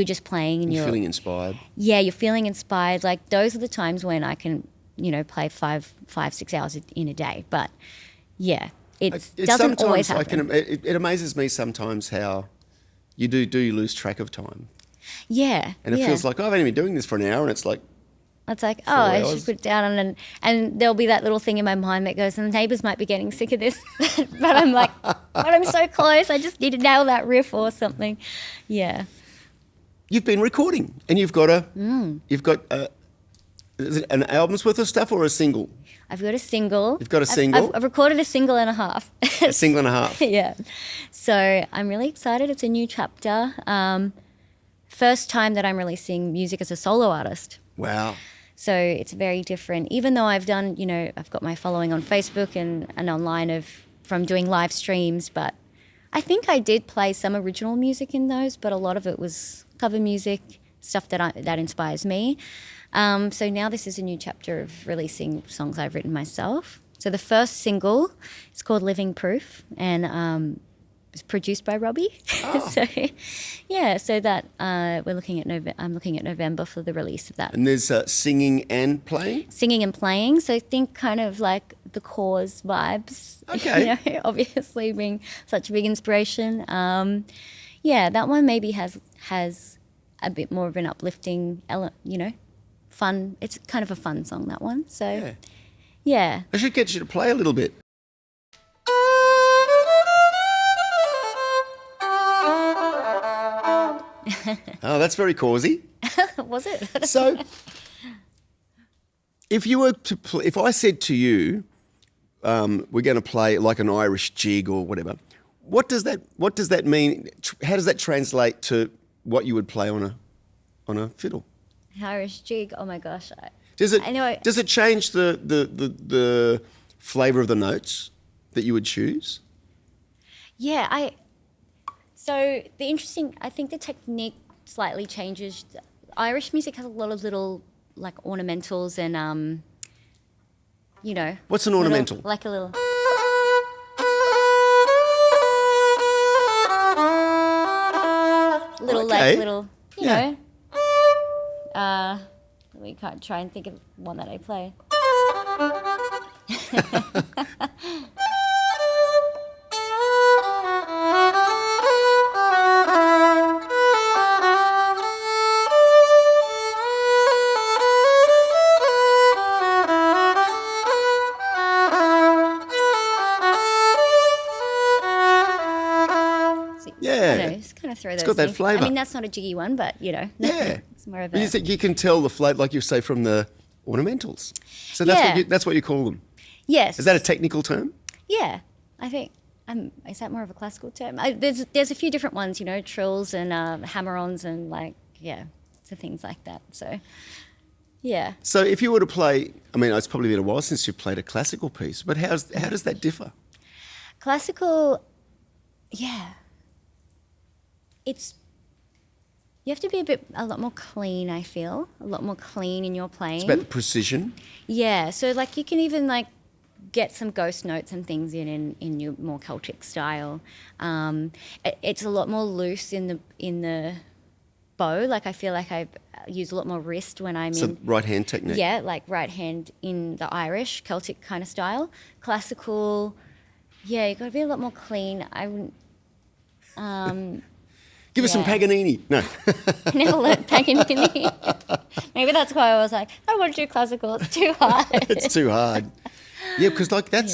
just playing and you're feeling inspired. Yeah, you're feeling inspired. Like those are the times when I can, play 5-6 hours in a day. But yeah, it doesn't always happen. It amazes me sometimes how you do lose track of time. Yeah. And it feels like, I've only been doing this for an hour, and it's like, it's like, I should put it down, and there'll be that little thing in my mind that goes, and the neighbours might be getting sick of this, but I'm like, but I'm so close, I just need to nail that riff or something. Yeah. You've been recording, and you've got is it an album's worth of stuff or a single? I've got a single. You've got a single? I've recorded a single and a half. A single and a half. Yeah. So I'm really excited. It's a new chapter. First time that I'm releasing music as a solo artist. Wow. So it's very different. Even though I've done, I've got my following on Facebook and online from doing live streams, but I think I did play some original music in those, but a lot of it was cover music, stuff that inspires me. So now this is a new chapter of releasing songs I've written myself. So the first single is called Living Proof, and it's produced by Robbie. Oh. So that I'm looking at November for the release of that. And there's singing and playing? Singing and playing. So think kind of like the Corrs vibes. Okay. Obviously being such a big inspiration. That one maybe has a bit more of an uplifting element, fun. It's kind of a fun song, that one. So, yeah. I should get you to play a little bit. Oh, that's very Corrsy. Was it? So, if you were to if I said to you, we're going to play like an Irish jig or whatever, what does that mean? How does that translate to what you would play on a fiddle? Irish jig. Oh my gosh. Does it I know. Does it change the flavour of the notes that you would choose? Yeah, so I think the technique slightly changes. Irish music has a lot of little like ornamentals and What's an ornamental? Like a little. Little Okay. like little, you Yeah. know. We can't try and think of one that I play. Yeah. I know, just kind of throw those. got that things. flavour. I mean, that's not a jiggy one, but Yeah. it's more of But a. you can tell the float, like you say, from the ornamentals. So that's what you call them. Yes. Is that a technical term? Yeah, I think. Is that more of a classical term? There's a few different ones, trills and hammer-ons and so things like that. So, yeah. So if you were to play, I mean, it's probably been a while since you've played a classical piece, but how does that differ? Classical, you have to be a lot more clean, I feel. A lot more clean in your playing. It's about the precision. Yeah, so like you can even like get some ghost notes and things in your more Celtic style. It's a lot more loose in the bow. Like I feel like I use a lot more wrist when I'm in. Right hand technique. Yeah, like right hand in the Irish Celtic kind of style. Classical, yeah, you got to be a lot more clean. I wouldn't. Give us some Paganini. No. I never learnt Paganini. Maybe that's why I was like, I don't want to do classical. It's too hard. It's too hard. Yeah, because like that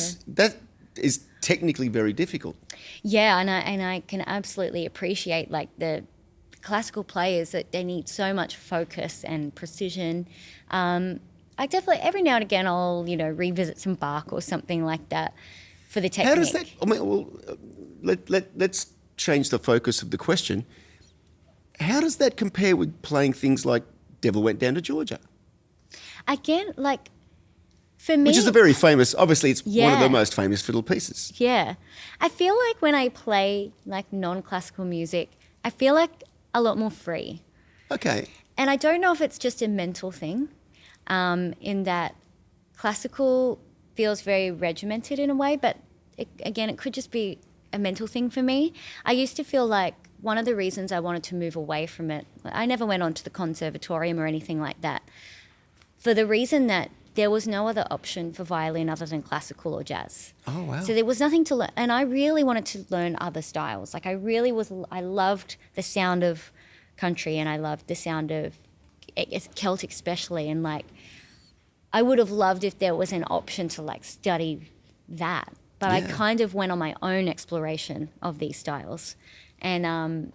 is technically very difficult. Yeah, and I can absolutely appreciate like the classical players that they need so much focus and precision. I definitely every now and again I'll revisit some Bach or something like that for the technique. How does that? I mean, well, let's change the focus of the question. How does that compare with playing things like "Devil Went Down to Georgia"? Again, like for me, Which is a very famous, obviously it's one of the Yeah. most famous fiddle pieces. Yeah. I feel like when I play like non-classical music, I feel like a lot more free. Okay. And I don't know if it's just a mental thing, in that classical feels very regimented in a way, but it could just be a mental thing for me. I used to feel like one of the reasons I wanted to move away from it, I never went on to the conservatorium or anything like that, for the reason that there was no other option for violin other than classical or jazz. Oh, wow. So there was nothing to learn. And I really wanted to learn other styles. Like I loved the sound of country and I loved the sound of Celtic especially. And like, I would have loved if there was an option to like study that. But I kind of went on my own exploration of these styles. And I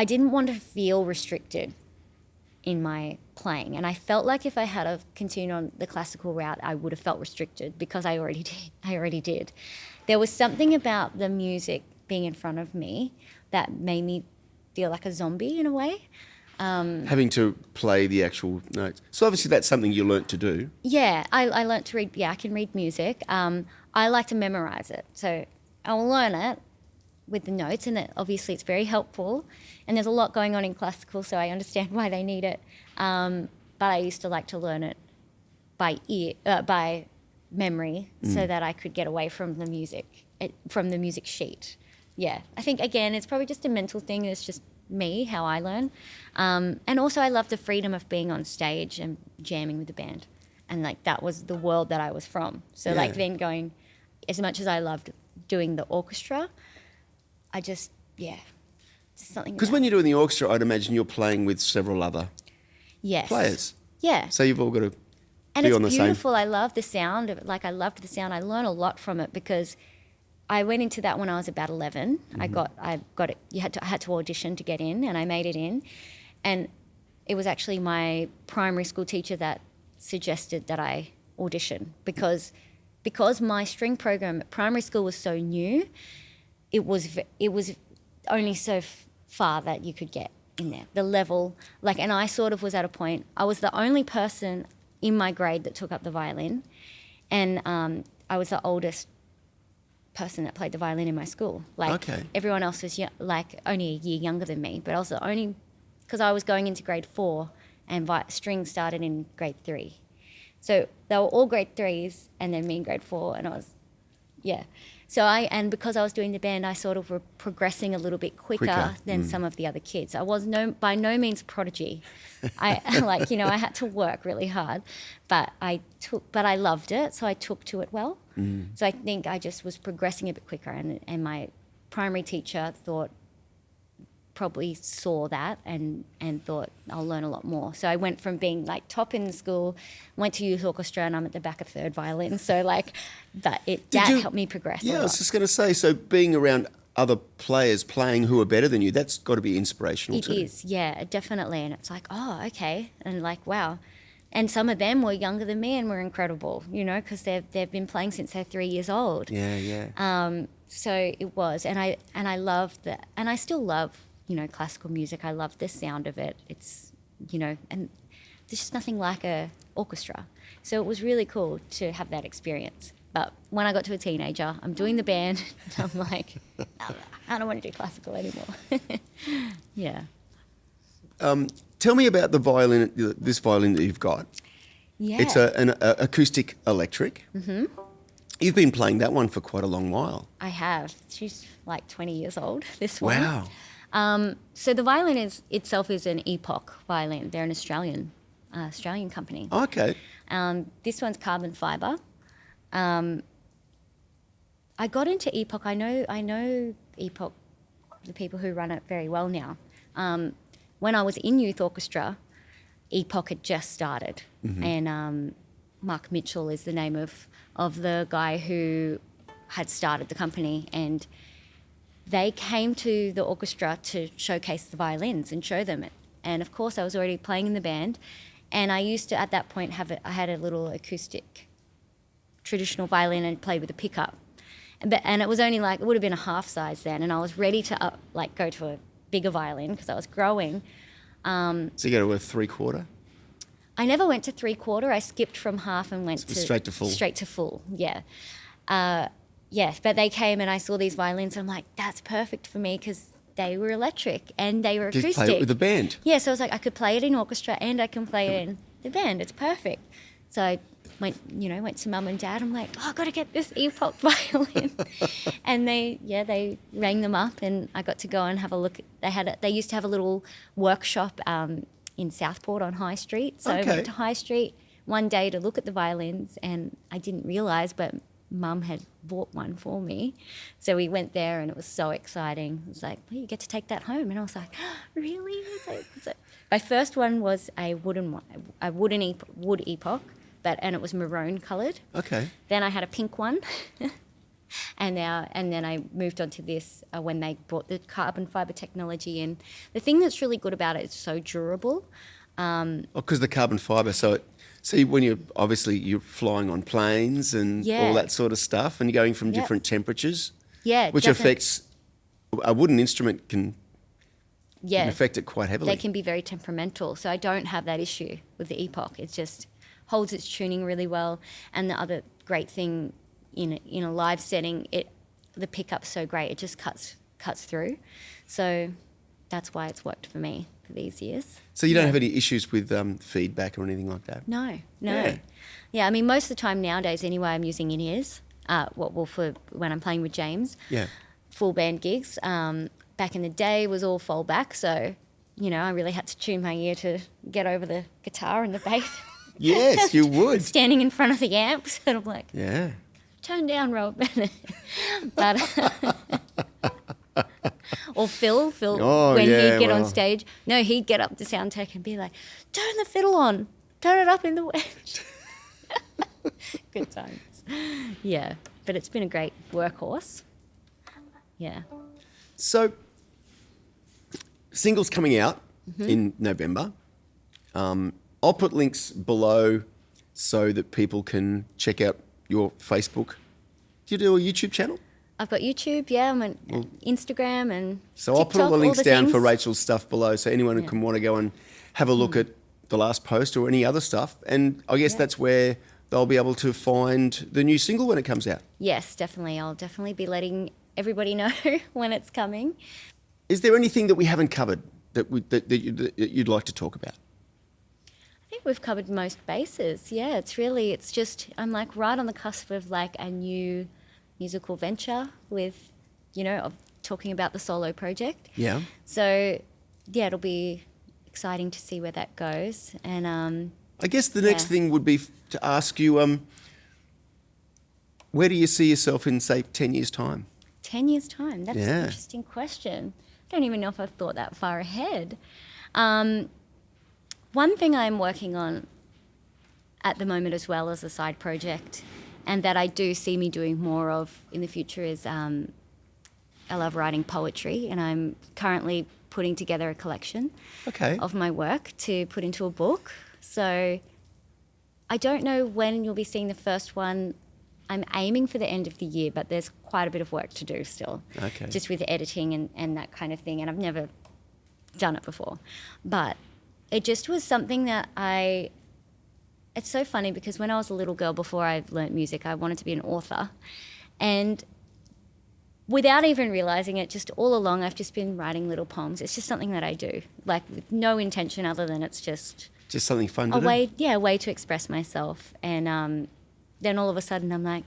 didn't want to feel restricted in my playing. And I felt like if I had have continued on the classical route, I would have felt restricted because I already did. There was something about the music being in front of me that made me feel like a zombie in a way. Having to play the actual notes. So obviously that's something you learnt to do. Yeah, I learnt to read. Yeah, I can read music. I like to memorize it. So I'll learn it with the notes, and obviously it's very helpful. And there's a lot going on in classical, so I understand why they need it. But I used to like to learn it by memory, so that I could get away from the music, from the music sheet. Yeah, I think again it's probably just a mental thing. It's just me, how I learn. And also I love the freedom of being on stage and jamming with the band. And like that was the world that I was from. So like then going, as much as I loved doing the orchestra, I just, something. Because when you're doing the orchestra, I'd imagine you're playing with several other players. Yeah. So you've all got to And be it's on the same. beautiful. I love the sound of it. Like I loved the sound. I learn a lot from it because I went into that when I was about 11. I got it. I had to audition to get in, and I made it in. And it was actually my primary school teacher that suggested that I audition because my string program at primary school was so new. It was only so far that you could get in there. The level, and I sort of was at a point. I was the only person in my grade that took up the violin, and I was the oldest person that played the violin in my school. Everyone else was only a year younger than me, but I was the only, because I was going into grade 4 and string started in grade 3. So they were all grade 3s and then me in grade 4, and I was, So because I was doing the band, I sort of were progressing a little bit quicker than some of the other kids. I was by no means a prodigy. I had to work really hard, but I loved it, so I took to it well. So I think I just was progressing a bit quicker, and my primary teacher probably saw that and thought I'll learn a lot more. So I went from being top in the school, went to youth orchestra, and I'm at the back of third violin. So that helped me progress. Yeah, I was just going to say, so being around other players playing who are better than you, that's got to be inspirational too. It is, yeah, definitely. And it's oh, okay, and wow. And some of them were younger than me and were incredible, because they've been playing since they're 3 years old. Yeah. So it was, and I loved that, and I still love classical music. I love the sound of it. It's and there's just nothing like a orchestra. So it was really cool to have that experience. But when I got to a teenager, I'm doing the band, and I'm like, I don't want to do classical anymore. Yeah. Tell me about the violin, this violin that you've got. Yeah. It's an acoustic electric. Mm-hmm. You've been playing that one for quite a long while. I have. She's 20 years old, this one. Wow. So the violin itself is an Epoch violin. They're an Australian company. Okay. This one's carbon fibre. I got into Epoch. I know Epoch, the people who run it, very well now. When I was in youth orchestra, Epoch had just started, and Mark Mitchell is the name of the guy who had started the company, and they came to the orchestra to showcase the violins and show them it. And of course, I was already playing in the band, and I used to at that point I had a little acoustic traditional violin and played with a pickup, and it was only it would have been a half size then, and I was ready to go to a bigger violin because I was growing. So you go to a 3/4? I never went to 3/4. I skipped from half and went straight to full. Straight to full, yeah. But they came and I saw these violins. And I'm like, that's perfect for me because they were electric and they were acoustic. Did you play it with the band? Yeah, so I was like, I could play it in orchestra and I can play it in the band. It's perfect. So I went to mum and dad. I'm like, I've got to get this Epoch violin. And they rang them up and I got to go and have a look. They used to have a little workshop in Southport on High Street. So I went to High Street one day to look at the violins, and I didn't realise, but Mum had bought one for me. So we went there and it was so exciting. It was like, well, you get to take that home. And I was like, oh, really? My first one was a wood Epoch, and it was maroon coloured. Okay. Then I had a pink one. And then I moved on to this when they brought the carbon fibre technology in. The thing that's really good about it, it's so durable. Because the carbon fibre, when you're flying on planes and all that sort of stuff, and you're going from different temperatures, which affects a wooden instrument can affect it quite heavily. They can be very temperamental, so I don't have that issue with the Epoch. It just holds its tuning really well, and the other great thing in a live setting, the pickup's so great, it just cuts through. So that's why it's worked for me for these years. So you don't have any issues with feedback or anything like that? No. Yeah, I mean, most of the time nowadays anyway, I'm using in-ears, for when I'm playing with James. Yeah. Full band gigs. Back in the day was all fold back, so, I really had to tune my ear to get over the guitar and the bass. Yes, you would. Standing in front of the amps, and I'm like... Yeah. Turn down, Rob. But or Phil, when he'd get on stage, he'd get up to sound tech and be like, turn the fiddle on, turn it up in the wedge. Good times. Yeah, but it's been a great workhorse. Yeah. So, singles coming out in November. I'll put links below so that people can check out your Facebook. Do you do a YouTube channel? I've got YouTube, yeah, I'm on Instagram and So TikTok, I'll put all the links down things. for Rachel's stuff below, so anyone who can want to go and have a look at the last post or any other stuff. And I guess that's where they'll be able to find the new single when it comes out. Yes, definitely. I'll definitely be letting everybody know when it's coming. Is there anything that we haven't covered that you'd like to talk about? I think we've covered most bases. Yeah, it's just, I'm like right on the cusp of like a new musical venture with, of talking about the solo project. Yeah. So, yeah, it'll be exciting to see where that goes. And I guess the next thing would be to ask you, where do you see yourself in, say, 10 years' time? 10 years' time? That's an interesting question. I don't even know if I've thought that far ahead. One thing I'm working on at the moment as well as a side project, and that I do see me doing more of in the future, is I love writing poetry, and I'm currently putting together a collection of my work to put into a book. So I don't know when you'll be seeing the first one. I'm aiming for the end of the year, but there's quite a bit of work to do still, just with editing and that kind of thing. And I've never done it before. But it just was something that it's so funny because when I was a little girl, before I learnt music, I wanted to be an author. And without even realising it, just all along, I've just been writing little poems. It's just something that I do, like with no intention other than it's just something fun to do? A way to express myself. And then all of a sudden I'm like,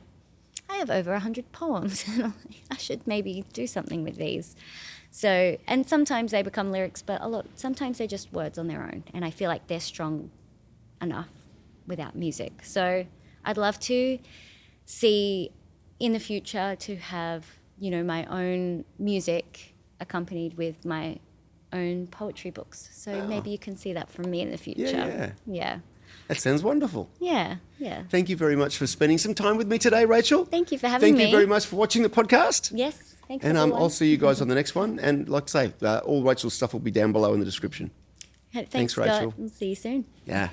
I have over 100 poems and I should maybe do something with these. So, and sometimes they become lyrics, but sometimes they're just words on their own. And I feel like they're strong enough without music. So I'd love to see in the future to have, my own music accompanied with my own poetry books. So maybe you can see that from me in the future. Yeah. That sounds wonderful. Yeah. Thank you very much for spending some time with me today, Rachel. Thank you for having me. Thank you very much for watching the podcast. Yes, thanks. And I'll see you guys on the next one. And like I say, all Rachel's stuff will be down below in the description. Thanks, Rachel. Scott. We'll see you soon. Yeah.